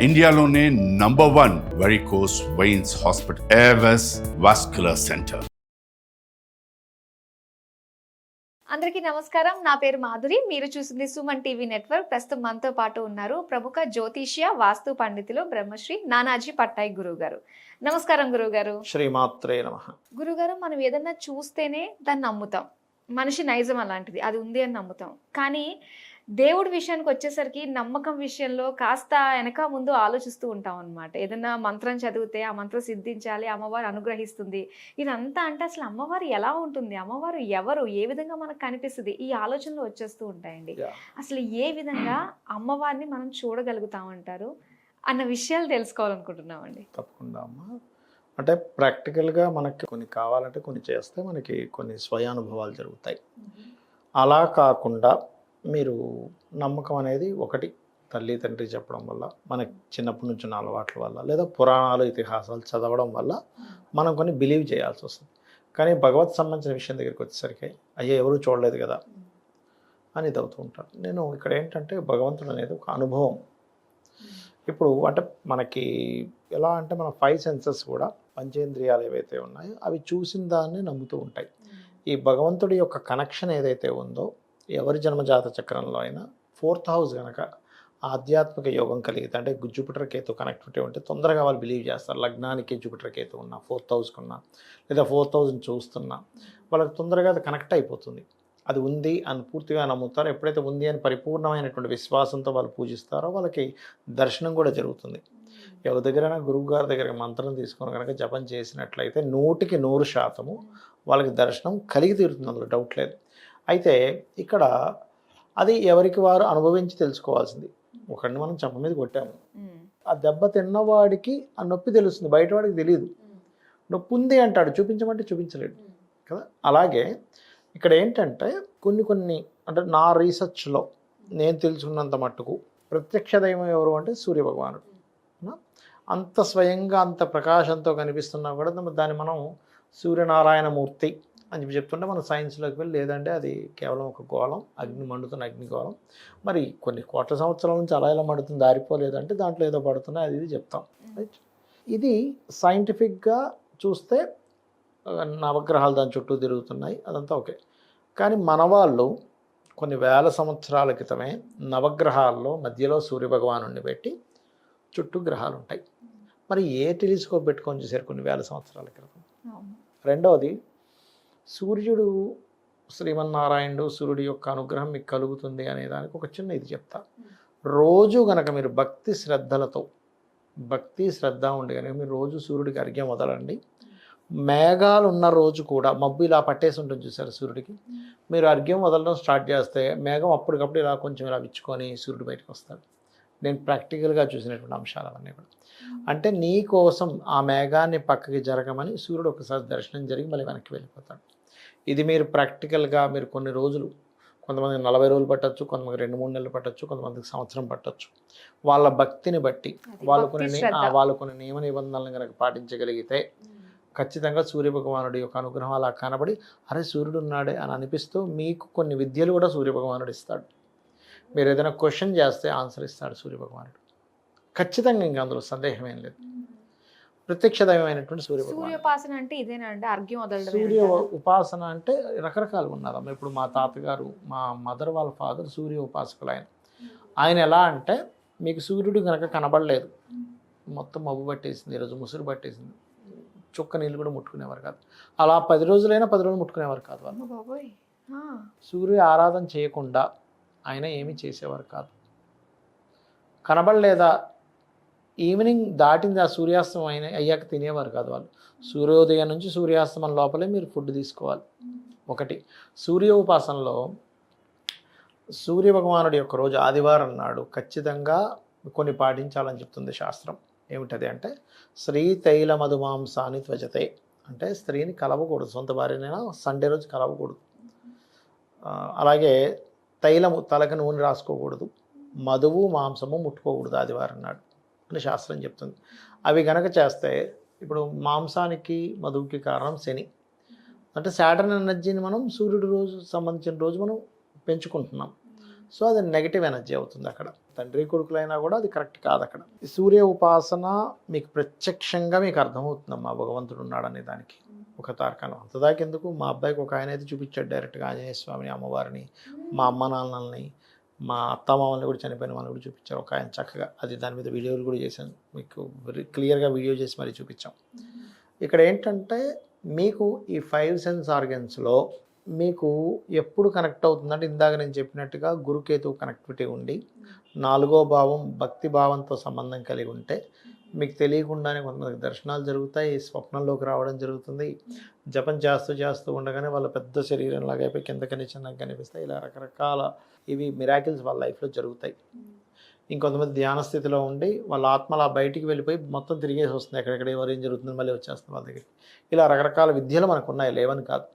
ఇండియాలోనే #1 varicose veins hospital Avis vascular centre. అందరికీ నమస్కారం. నా పేరు మాధురి. మీరు చూస్తుంది సుమన్ టీవీ నెట్వర్క్. ప్రస్తుతం మనతో పాటు ఉన్నారు ప్రముఖ జ్యోతిష్య వాస్తు పండితులు బ్రహ్మశ్రీ నానాజీ పట్నాయక్ గురువు గారు. నమస్కారం గురువు గారు. శ్రీమాత్రే నమః. గురుగారు, మనం ఏదన్నా చూస్తేనే దాన్ని నమ్ముతాం. మనిషి నైజం అలాంటిది, అది ఉంది అని నమ్ముతాం. కానీ దేవుడి విషయానికి వచ్చేసరికి నమ్మకం విషయంలో కాస్త వెనక ముందు ఆలోచిస్తూ ఉంటాం అనమాట. ఏదన్నా మంత్రం చదివితే ఆ మంత్రం సిద్ధించాలి, అమ్మవారు అనుగ్రహిస్తుంది, ఇదంతా. అంటే అసలు అమ్మవారు ఎలా ఉంటుంది, అమ్మవారు ఎవరు, ఏ విధంగా మనకు కనిపిస్తుంది, ఈ ఆలోచనలు వచ్చేస్తూ ఉంటాయండి. అసలు ఏ విధంగా అమ్మవారిని మనం చూడగలుగుతామంటారు అన్న విషయాలు తెలుసుకోవాలనుకుంటున్నామండి. తప్పకుండా అమ్మా. అంటే ప్రాక్టికల్గా మనకి కొన్ని కావాలంటే కొన్ని చేస్తే మనకి కొన్ని స్వయానుభవాలు జరుగుతాయి. అలా కాకుండా మీరు నమ్మకం అనేది ఒకటి తల్లి తండ్రి చెప్పడం వల్ల, మనకి చిన్నప్పటి నుంచి ఉన్న అలవాట్ల వల్ల, లేదా పురాణాలు ఇతిహాసాలు చదవడం వల్ల మనం కొన్ని బిలీవ్ చేయాల్సి వస్తుంది. కానీ భగవత్ సంబంధించిన విషయం దగ్గరికి వచ్చేసరికి అయ్యే ఎవరు చూడలేదు కదా అని ఇది అవుతూ ఉంటారు. నేను ఇక్కడ ఏంటంటే భగవంతుడు అనేది ఒక అనుభవం. ఇప్పుడు అంటే మనకి ఎలా అంటే మన 5 సెన్సెస్ కూడా, పంచేంద్రియాలు ఏవైతే ఉన్నాయో అవి చూసిన దాన్ని నమ్ముతూ ఉంటాయి. ఈ భగవంతుడి యొక్క కనెక్షన్ ఏదైతే ఉందో, ఎవరి జన్మజాత చక్రంలో అయినా 4th హౌస్ కనుక ఆధ్యాత్మిక యోగం కలిగితే, అంటే జూపిటర్ కేతు కనెక్టివిటీ ఉంటే తొందరగా వాళ్ళు బిలీవ్ చేస్తారు. లగ్నానికి జూపిటర్ కేతు ఉన్నా, 4th హౌస్కి ఉన్నా, లేదా 4th హౌస్ని చూస్తున్నా వాళ్ళకి తొందరగా అది కనెక్ట్ అయిపోతుంది. అది ఉంది అని పూర్తిగా నమ్ముతారు. ఎప్పుడైతే ఉంది అని పరిపూర్ణమైనటువంటి విశ్వాసంతో వాళ్ళు పూజిస్తారో వాళ్ళకి దర్శనం కూడా జరుగుతుంది. ఎవరి దగ్గరైనా గురువు గారి దగ్గర మంత్రం తీసుకొని కనుక జపం చేసినట్లయితే 100కి 100% వాళ్ళకి దర్శనం కలిగి తీరుతుంది, అందులో డౌట్ లేదు. అయితే ఇక్కడ అది ఎవరికి వారు అనుభవించి తెలుసుకోవాల్సింది. ఒకరిని మనం చెంప మీద కొట్టాము, ఆ దెబ్బ తిన్నవాడికి ఆ నొప్పి తెలుస్తుంది, బయటవాడికి తెలియదు. నొప్పి ఉంది అంటాడు, చూపించమంటే చూపించలేడు కదా. అలాగే ఇక్కడ ఏంటంటే కొన్ని అంటే నా రీసెర్చ్లో నేను తెలుసుకున్నంత మట్టుకు ప్రత్యక్ష దైవం ఎవరు అంటే సూర్యభగవానుడు. అంత స్వయంగా అంత ప్రకాశంతో కనిపిస్తున్నా కూడా దాన్ని మనం సూర్యనారాయణమూర్తి అని చెప్పి చెప్తుంటే మనం సైన్స్లోకి వెళ్ళి, లేదంటే అది కేవలం ఒక గోళం, మండుతున్న అగ్నిగోళం, మరి కొన్ని కోట్ల సంవత్సరాల నుంచి అలా ఎలా మండుతుంది, దారిపోలేదంటే దాంట్లో ఏదో పడుతున్నాయి, అది ఇది చెప్తాం. రైట్. ఇది సైంటిఫిక్గా చూస్తే నవగ్రహాలు దాని చుట్టూ తిరుగుతున్నాయి, అదంతా ఓకే. కానీ మన వాళ్ళు కొన్ని వేల సంవత్సరాల క్రితమే నవగ్రహాల్లో మధ్యలో సూర్యభగవానుడిని పెట్టి చుట్టూ గ్రహాలు ఉంటాయి. మరి ఏ టెలిస్కోప్ పెట్టుకొని చూసారు కొన్ని వేల సంవత్సరాల క్రితం. రెండవది, సూర్యుడు శ్రీమన్నారాయణుడు, సూర్యుడి యొక్క అనుగ్రహం మీకు కలుగుతుంది అనే దానికి ఒక చిన్న ఇది చెప్తా. రోజు కనుక మీరు భక్తి శ్రద్ధ ఉండి కనుక మీరు రోజు సూర్యుడికి అర్ఘ్యం వదలండి. మేఘాలు ఉన్న రోజు కూడా, మబ్బు ఇలా పట్టేసి ఉంటుంది చూసారు సూర్యుడికి, మీరు అర్ఘ్యం వదలడం స్టార్ట్ చేస్తే మేఘం అప్పటికప్పుడు ఇలా కొంచెం ఇలా విచ్చుకొని సూర్యుడు బయటకు వస్తాడు. నేను ప్రాక్టికల్గా చూసినటువంటి అంశాలు అవన్నీ కూడా. అంటే నీ కోసం ఆ మేఘాన్ని పక్కకి జరగమని సూర్యుడు ఒకసారి దర్శనం జరిగి మళ్ళీ వెనక్కి వెళ్ళిపోతాడు. ఇది మీరు ప్రాక్టికల్గా మీరు కొన్ని రోజులు, కొంతమందికి 40 రోజులు పట్టచ్చు, కొంతమందికి 2-3 నెలలు పట్టచ్చు, కొంతమందికి సంవత్సరం పట్టచ్చు. వాళ్ళ భక్తిని బట్టి వాళ్ళు కొన్ని నియమ నిబంధనలను కనుక పాటించగలిగితే ఖచ్చితంగా సూర్యభగవానుడి యొక్క అనుగ్రహం అలా కనబడి, అరే సూర్యుడు ఉన్నాడే అని అనిపిస్తూ మీకు కొన్ని విద్యలు కూడా సూర్యభగవానుడు ఇస్తాడు. మీరు ఏదైనా క్వశ్చన్ చేస్తే ఆన్సర్ ఇస్తాడు సూర్యభగవానుడు ఖచ్చితంగా, ఇంకా అందులో సందేహం ఏం లేదు. ప్రత్యక్ష దైవమైనటువంటి సూర్యోపాసన అంటే ఇదేనా అండి, అర్ఘ్యం వదలడం? సూర్య ఉపాసన అంటే రకరకాలుగా ఉన్నదమ్మ. ఇప్పుడు మా తాతగారు, మా మదర్ వాళ్ళ ఫాదర్ సూర్య ఉపాసకులు. ఆయన ఎలా అంటే, మీకు సూర్యుడు కనుక కనబడలేదు, మొత్తం మబ్బు పట్టేసింది, ఈరోజు ముసురు పట్టేసింది, చుక్క నీళ్ళు కూడా ముట్టుకునేవారు కాదు. అలా 10 రోజులైనా 10 రోజులు ముట్టుకునేవారు కాదు వాళ్ళు. సూర్య ఆరాధన చేయకుండా ఆయన ఏమీ చేసేవారు కాదు. కనబడలేదా, ఈవినింగ్ దాటింది, ఆ సూర్యాస్తం అయ్యాక తినేవారు కాదు వాళ్ళు. సూర్యోదయం నుంచి సూర్యాస్తమం లోపలే మీరు ఫుడ్ తీసుకోవాలి. ఒకటి. సూర్య ఉపాసనలో సూర్యభగవానుడి యొక్క రోజు ఆదివారం నాడు ఖచ్చితంగా కొన్ని పాటించాలని చెప్తుంది శాస్త్రం. ఏమిటది అంటే, స్త్రీ తైల మధుమాంసాన్ని త్వజతే, అంటే స్త్రీని కలవకూడదు, సొంత భార్యనైనా సండే రోజు కలవకూడదు. అలాగే తైలము, తలకు నూనె రాసుకోకూడదు, మధువు మాంసము ముట్టుకోకూడదు ఆదివారం నాడు అని శాస్త్రం చెప్తుంది. అవి గనక చేస్తే, ఇప్పుడు మాంసానికి మధువుకి కారణం శని, అంటే సాటర్న్ ఎనర్జీని మనం సూర్యుడు రోజు సంబంధించిన రోజు మనం పెంచుకుంటున్నాం. సో అది నెగిటివ్ ఎనర్జీ అవుతుంది అక్కడ. తండ్రి కొడుకులైనా కూడా అది కరెక్ట్ కాదు అక్కడ. ఈ సూర్య ఉపాసన మీకు ప్రత్యక్షంగా మీకు అర్థమవుతుందమ్మా భగవంతుడు ఉన్నాడనే దానికి ఒక తార్కాణం. అంతదాకా ఎందుకు, మా అబ్బాయికి ఒక ఆయన అయితే చూపించాడు డైరెక్ట్గా ఆంజనేయ స్వామిని, అమ్మవారిని, మా అమ్మ నాన్నల్ని, మా అత్తమామల్ని కూడా చనిపోయిన వాళ్ళని కూడా చూపించారు ఒక ఆయన చక్కగా. అది దాని మీద వీడియోలు కూడా చేశాను, మీకు క్లియర్గా వీడియో చేసి మరీ చూపించాం. ఇక్కడ ఏంటంటే మీకు ఈ 5 సెన్స్ ఆర్గన్స్లో మీకు ఎప్పుడు కనెక్ట్ అవుతుందంటే ఇందాక నేను చెప్పినట్టుగా గురుకేతు కనెక్టివిటీ ఉండి 4వ భావం భక్తి భావంతో సంబంధం కలిగి ఉంటే మీకు తెలియకుండానే కొంతమందికి దర్శనాలు జరుగుతాయి, స్వప్నంలోకి రావడం జరుగుతుంది. జపం చేస్తూ ఉండగానే వాళ్ళ పెద్ద శరీరంలాగా అయిపోయి కిందకని చిన్నగా కనిపిస్తాయి. ఇలా రకరకాల ఇవి మిరాకిల్స్ వాళ్ళ లైఫ్లో జరుగుతాయి. ఇంకొంతమంది ధ్యాన స్థితిలో ఉండి వాళ్ళ ఆత్మలా బయటికి వెళ్ళిపోయి మొత్తం తిరిగేసి వస్తుంది, ఎక్కడెక్కడ ఎవరు ఏం జరుగుతుంది మళ్ళీ వచ్చేస్తుంది వాళ్ళ దగ్గరికి. ఇలా రకరకాల విద్యలు మనకు ఉన్నాయి, లేవని కాదు.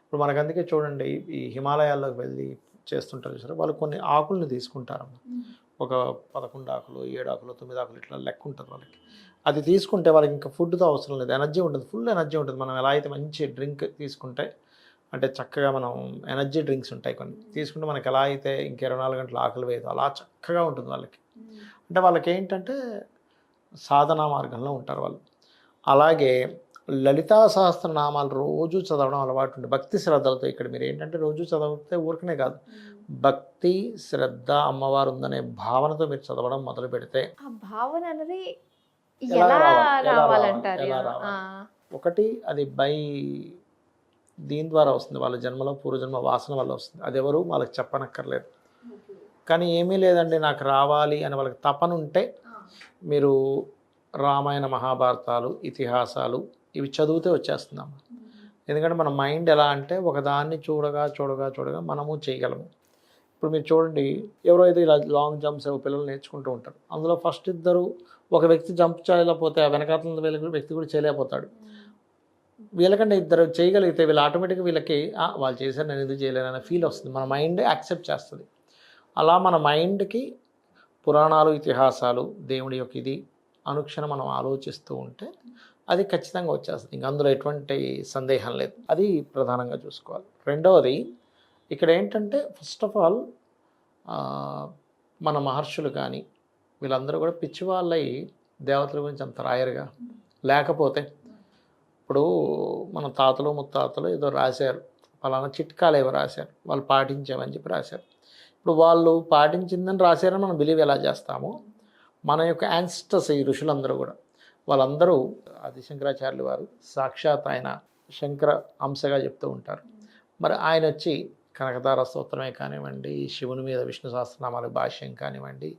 ఇప్పుడు మనకు అందుకే చూడండి, ఈ హిమాలయాల్లోకి వెళ్ళి చేస్తుంటారు చూసారు, వాళ్ళు కొన్ని ఆకుల్ని తీసుకుంటారమ్మ. ఒక 11 ఆకులు, 7 ఆకులు, 9 ఆకులు ఇట్లా లెక్క ఉంటుంది వాళ్ళకి. అది తీసుకుంటే వాళ్ళకి ఇంకా ఫుడ్తో అవసరం లేదు, ఎనర్జీ ఉంటుంది, ఫుల్ ఎనర్జీ ఉంటుంది. మనం ఎలా అయితే మంచి డ్రింక్ తీసుకుంటే, అంటే చక్కగా మనం ఎనర్జీ డ్రింక్స్ ఉంటాయి కొన్ని తీసుకుంటే మనకి ఎలా అయితే ఇంక 24 గంటలు ఆకలి వేయదు, అలా చక్కగా ఉంటుంది వాళ్ళకి. అంటే వాళ్ళకి ఏంటంటే సాధనా మార్గంలో ఉంటారు వాళ్ళు. అలాగే లలితా సహస్రనామాలు రోజు చదవడం అలవాటు ఉంది భక్తి శ్రద్ధలతో. ఇక్కడ మీరు ఏంటంటే రోజు చదివితే ఊరికనే కాదు, భక్తి శ్రద్ధ అమ్మవారు ఉందనే భావనతో మీరు చదవడం మొదలు పెడితే ఆ భావన అనేది ఎలా ఎలా రావాలి? రావాలంటారు? ఎలా రావాలి? ఒకటి అది దీని ద్వారా వస్తుంది, వాళ్ళ జన్మలో పూర్వజన్మ వాసన వల్ల వస్తుంది. అది ఎవరు వాళ్ళకి చెప్పనక్కర్లేదు. కానీ ఏమీ లేదండి నాకు రావాలి అని వాళ్ళకి తపన ఉంటే మీరు రామాయణ మహాభారతాలు ఇతిహాసాలు ఇవి చదివితే వచ్చేస్తుందమ్మా. ఎందుకంటే మన మైండ్ ఎలా అంటే ఒకదాన్ని చూడగా మనము చేయగలము. ఇప్పుడు మీరు చూడండి, ఎవరో అయితే ఇలా లాంగ్ జంప్స్ పిల్లలు నేర్చుకుంటూ ఉంటారు. అందులో ఫస్ట్ ఇద్దరు ఒక వ్యక్తి జంప్ చేయలేకపోతే ఆ వెనకాతల వ్యక్తి కూడా చేయలేకపోతాడు. వీళ్ళకంటే ఇద్దరు చేయగలిగితే వీళ్ళు ఆటోమేటిక్గా వీళ్ళకి వాళ్ళు చేశారు నేను ఎందుకు చేయలేను అనే ఫీల్ వస్తుంది, మన మైండ్ యాక్సెప్ట్ చేస్తుంది. అలా మన మైండ్కి పురాణాలు ఇతిహాసాలు దేవుడి యొక్క ఇది అనుక్షణం మనం ఆలోచిస్తూ ఉంటే అది ఖచ్చితంగా వచ్చేస్తుంది, ఇంక అందులో ఎటువంటి సందేహం లేదు. అది ప్రధానంగా చూసుకోవాలి. రెండవది ఇక్కడ ఏంటంటే ఫస్ట్ ఆఫ్ ఆల్ మన మహర్షులు కానీ వీళ్ళందరూ కూడా పిచ్చివాళ్ళై దేవతల గురించి అంత రాయరుగా. లేకపోతే ఇప్పుడు మన తాతలు ముత్తాతలు ఏదో రాశారు, ఫలానా చిట్కాలు ఏవో రాశారు, వాళ్ళు పాటించామని చెప్పి రాశారు. ఇప్పుడు వాళ్ళు పాటించిందని రాశారని మనం బిలీవ్ ఎలా చేస్తామో, మన యొక్క యాన్సిస్టర్స్ ఈ ఋషులందరూ కూడా వాళ్ళందరూ ఆదిశంకరాచార్యులు వారు సాక్షాత్ ఆయన శంకర అంశగా చెప్తూ ఉంటారు. మరి ఆయన వచ్చి కనకదార స్తోత్రమే కానివ్వండి, శివుని మీద విష్ణు సహస్రనామాల భాష్యం కానివ్వండి,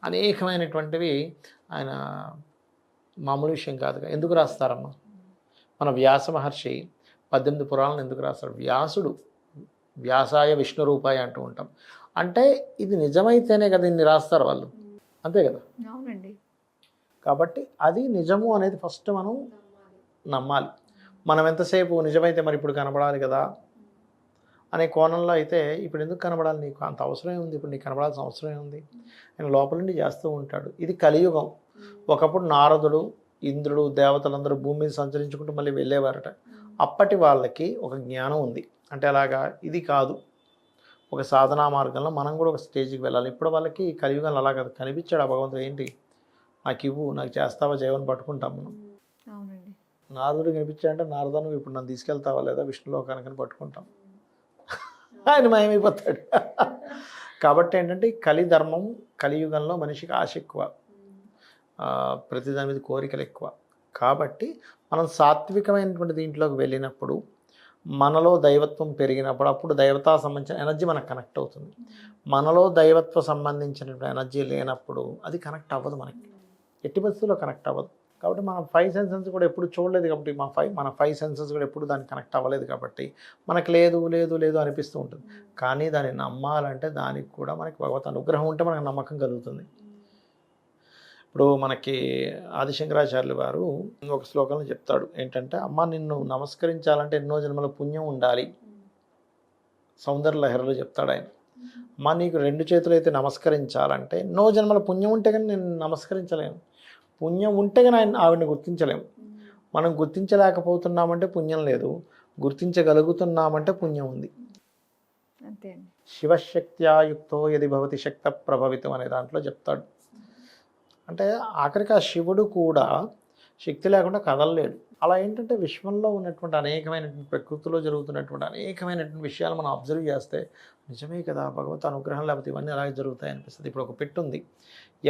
అనేకమైనటువంటివి ఆయన మామూలు విషయం కాదుగా. ఎందుకు రాస్తారమ్మా? మన వ్యాస మహర్షి 18 పురాణాలను ఎందుకు రాస్తారు? వ్యాసుడు వ్యాసాయ విష్ణు రూపాయ అంటూ ఉంటాం. అంటే ఇది నిజమైతేనే కదా ఇన్ని రాస్తారు వాళ్ళు, అంతే కదా. అవునండి. కాబట్టి అది నిజము అనేది ఫస్ట్ మనం నమ్మాలి. మనం ఎంతసేపు నిజమైతే మరి ఇప్పుడు కనబడాలి కదా అనే కోణంలో అయితే ఇప్పుడు ఎందుకు కనబడాలి, నీకు అంత అవసరమే ఉంది, ఇప్పుడు నీకు కనబడాల్సిన అవసరమే ఉంది. ఆయన లోపల నుండి చేస్తూ ఉంటాడు. ఇది కలియుగం. ఒకప్పుడు నారదుడు ఇంద్రుడు దేవతలందరూ భూమి మీద సంచరించుకుంటూ మళ్ళీ వెళ్ళేవారట. అప్పటి వాళ్ళకి ఒక జ్ఞానం ఉంది. అంటే అలాగా ఇది కాదు, ఒక సాధనా మార్గంలో మనం కూడా ఒక స్టేజ్కి వెళ్ళాలి. ఇప్పుడు వాళ్ళకి కలియుగంలో అలా కాదు, కనిపించాడు ఆ భగవంతుడు, ఏంటి నాకు ఇవ్వు, నాకు చేస్తావా చేయవని పట్టుకుంటాం మనం. అవునండి. నారదుడు కనిపించాడంటే నారద నువ్వు ఇప్పుడు నన్ను తీసుకెళ్తావా లేదా విష్ణులోకానికని పట్టుకుంటాం, ఆయన మాయమైపోతాడు. కాబట్టి ఏంటంటే కలిధర్మం, కలియుగంలో మనిషికి ఆశ ఎక్కువ, ప్రతి దాని మీద కోరికలు ఎక్కువ. కాబట్టి మనం సాత్వికమైనటువంటి దీంట్లోకి వెళ్ళినప్పుడు మనలో దైవత్వం పెరిగినప్పుడు అప్పుడు దైవతా సంబంధించిన ఎనర్జీ మనకు కనెక్ట్ అవుతుంది. మనలో దైవత్వం సంబంధించినటువంటి ఎనర్జీ లేనప్పుడు అది కనెక్ట్ అవ్వదు, మనకి ఎట్టి పరిస్థితుల్లో కనెక్ట్ అవ్వదు. కాబట్టి మనం 5 సెన్సెస్ కూడా ఎప్పుడు చూడలేదు కాబట్టి మన 5 సెన్సెస్ కూడా ఎప్పుడు దానికి కనెక్ట్ అవ్వలేదు కాబట్టి మనకు లేదు లేదు లేదు అనిపిస్తూ ఉంటుంది. కానీ దాన్ని నమ్మాలంటే దానికి కూడా మనకి భగవత్ అనుగ్రహం ఉంటే మనకు నమ్మకం కలుగుతుంది. ఇప్పుడు మనకి ఆదిశంకరాచార్యులు వారు ఒక శ్లోకంలో చెప్తాడు ఏంటంటే, అమ్మ నిన్ను నమస్కరించాలంటే ఎన్నో జన్మల పుణ్యం ఉండాలి. సౌందర్య లహరిలో చెప్తాడు ఆయన. అమ్మ నీకు 2 చేతులు అయితే నమస్కరించాలంటే ఎన్నో జన్మల పుణ్యం ఉంటే కానీ నేను నమస్కరించలేను, పుణ్యం ఉంటే కానీ ఆవిడని గుర్తించలేము. మనం గుర్తించలేకపోతున్నామంటే పుణ్యం లేదు, గుర్తించగలుగుతున్నామంటే పుణ్యం ఉంది. అంతే అండి. శివశక్త్యాయుక్తో యది భవతి శక్త ప్రభవితం అనే దాంట్లో చెప్తాడు. అంటే ఆఖరికి ఆ శివుడు కూడా శక్తి లేకుండా కదలలేడు. అలా ఏంటంటే విశ్వంలో ఉన్నటువంటి అనేకమైనటువంటి ప్రకృతిలో జరుగుతున్నటువంటి అనేకమైనటువంటి విషయాలు మనం అబ్జర్వ్ చేస్తే నిజమే కదా, భగవత్ అనుగ్రహం లేకపోతే ఇవన్నీ అలాగే జరుగుతాయి అనిపిస్తుంది. ఇప్పుడు ఒక పెట్టు ఉంది,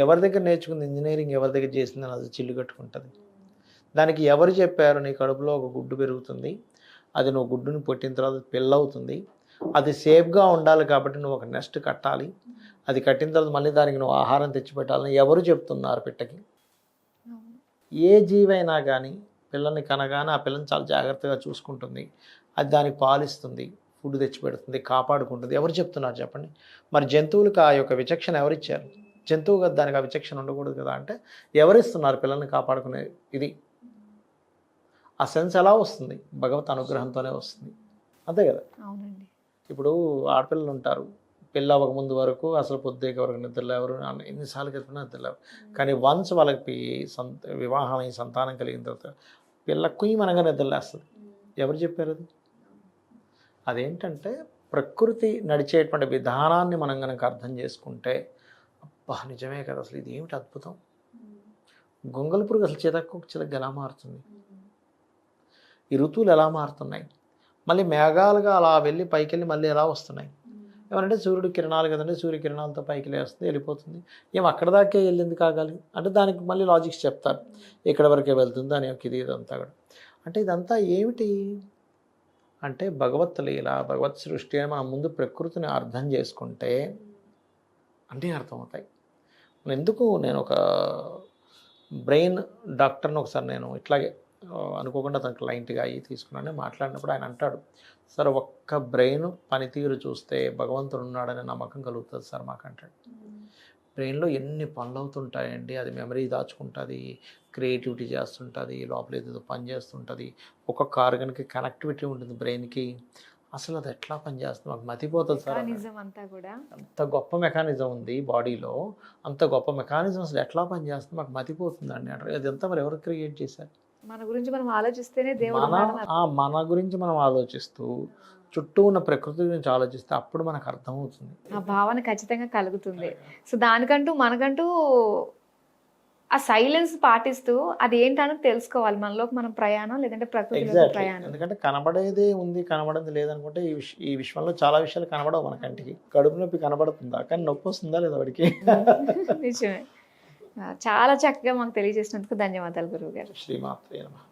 ఎవరి దగ్గర నేర్చుకుంది ఇంజనీరింగ్, ఎవరి దగ్గర చేసిందని అది చిల్లు కట్టుకుంటుంది. దానికి ఎవరు చెప్పారు నీ కడుపులో ఒక గుడ్డు పెరుగుతుంది, అది నువ్వు గుడ్డుని పుట్టిన తర్వాత పిల్ల అవుతుంది, అది సేఫ్గా ఉండాలి కాబట్టి నువ్వు ఒక నెస్ట్ కట్టాలి, అది కట్టిన తర్వాత మళ్ళీ దానికి నువ్వు ఆహారం తెచ్చిపెట్టాలని ఎవరు చెప్తున్నారు పిట్టకి? ఏ జీవైనా కానీ పిల్లల్ని కనగానే ఆ పిల్లని చాలా జాగ్రత్తగా చూసుకుంటుంది, అది దానికి పాలిస్తుంది, ఫుడ్ తెచ్చిపెడుతుంది, కాపాడుకుంటుంది. ఎవరు చెప్తున్నారు చెప్పండి? మరి జంతువులకు ఆ యొక్క విచక్షణ ఎవరిచ్చారు? జంతువు కదా, దానికి ఆ విచక్షణ ఉండకూడదు కదా. అంటే ఎవరిస్తున్నారు పిల్లల్ని కాపాడుకునే ఇది? ఆ సెన్స్ ఎలా వస్తుంది? భగవత్ అనుగ్రహంతోనే వస్తుంది, అంతే కదా. అవునండి. ఇప్పుడు ఆడపిల్లలు ఉంటారు, పెళ్ళి అవ్వక ముందు వరకు అసలు పొద్దుకి వరకు నిద్రలేవరు, ఎన్నిసార్లు కలిపినా నిద్రలేవరు. కానీ వన్స్ వాళ్ళకి వివాహం అయి సంతానం కలిగిన తర్వాత పిల్ల కుయ్యమనగా నిద్రలేస్తుంది. ఎవరు చెప్పారు అది? అదేంటంటే ప్రకృతి నడిచేటువంటి విధానాన్ని మనం కనుక అర్థం చేసుకుంటే అబ్బా నిజమే కదా, అసలు ఇది ఏమిటి అద్భుతం. గొంగళ పురుగు అసలు చితక ఎలా మారుతుంది, ఈ ఋతువులు ఎలా మారుతున్నాయి, మళ్ళీ మేఘాలుగా అలా వెళ్ళి పైకి వెళ్ళి మళ్ళీ ఎలా వస్తున్నాయి. ఏమంటే సూర్యుడు కిరణాలు కదండి, సూర్యకిరణాలతో పైకి లేస్తుంది, వెళ్ళిపోతుంది. ఏం అక్కడ దాకే వెళ్ళింది కాగాలి అంటే దానికి మళ్ళీ లాజిక్స్ చెప్తారు, ఇక్కడ వరకే వెళ్తుంది అని ఒక ఇది ఇదంతా కూడా. అంటే ఇదంతా ఏమిటి అంటే భగవత్ లీల, భగవత్ సృష్టి అని మనం ముందు ప్రకృతిని అర్థం చేసుకుంటే అన్నీ అర్థమవుతాయి. ఎందుకు నేను ఒక బ్రెయిన్ డాక్టర్ని ఒకసారి నేను ఇట్లాగే అనుకోకుండా తన క్లయింట్గా అయ్యి తీసుకున్నాను. మాట్లాడినప్పుడు ఆయన అంటాడు, సార్ ఒక్క బ్రెయిన్ పనితీరు చూస్తే భగవంతుడు ఉన్నాడనే నమ్మకం కలుగుతుంది సార్ మాకు అంటాడు. బ్రెయిన్లో ఎన్ని పనులు అవుతుంటాయండి, అది మెమరీ దాచుకుంటుంది, క్రియేటివిటీ చేస్తుంటుంది, లోపల ఏదో పని చేస్తుంటుంది, ఒక్కొక్క ఆర్గన్కి కనెక్టివిటీ ఉంటుంది బ్రెయిన్కి. అసలు అది ఎట్లా పనిచేస్తుంది మాకు మతిపోతుంది సార్. అంతా కూడా అంత గొప్ప మెకానిజం ఉంది బాడీలో, అంత గొప్ప మెకానిజం అసలు ఎట్లా పనిచేస్తుంది మాకు మతిపోతుందండి అంటారు. అదంతా మరి ఎవరు క్రియేట్ చేశారు? మన గురించి మనం ఆలోచిస్తేనే దేవుడు మన గురించి మనం ఆలోచిస్తూ చుట్టూ ఉన్న ప్రకృతి గురించి ఆలోచిస్తే అప్పుడు మనకు అర్థమవుతుంది, ఆ భావన ఖచ్చితంగా కలుగుతుంది. సో దానికంటూ మనకంటూ ఆ సైలెన్స్ పాటిస్తూ అది ఏంటని తెలుసుకోవాలి, మనలోకి మనం ప్రయాణం లేదంటే ప్రకృతిలో ప్రయాణం. ఎందుకంటే కనబడేదే ఉంది, కనబడేది లేదనుకుంటే ఈ విశ్వంలో చాలా విషయాలు కనబడవు మన కంటికి. కడుపు నొప్పి కనబడుతుందా, కానీ నొప్పి వస్తుందా లేదా వాడికి? నిజమే. చాలా చక్కగా మాకు తెలియజేసినందుకు ధన్యవాదాలు గురువు గారు. శ్రీమాత్రే నమః.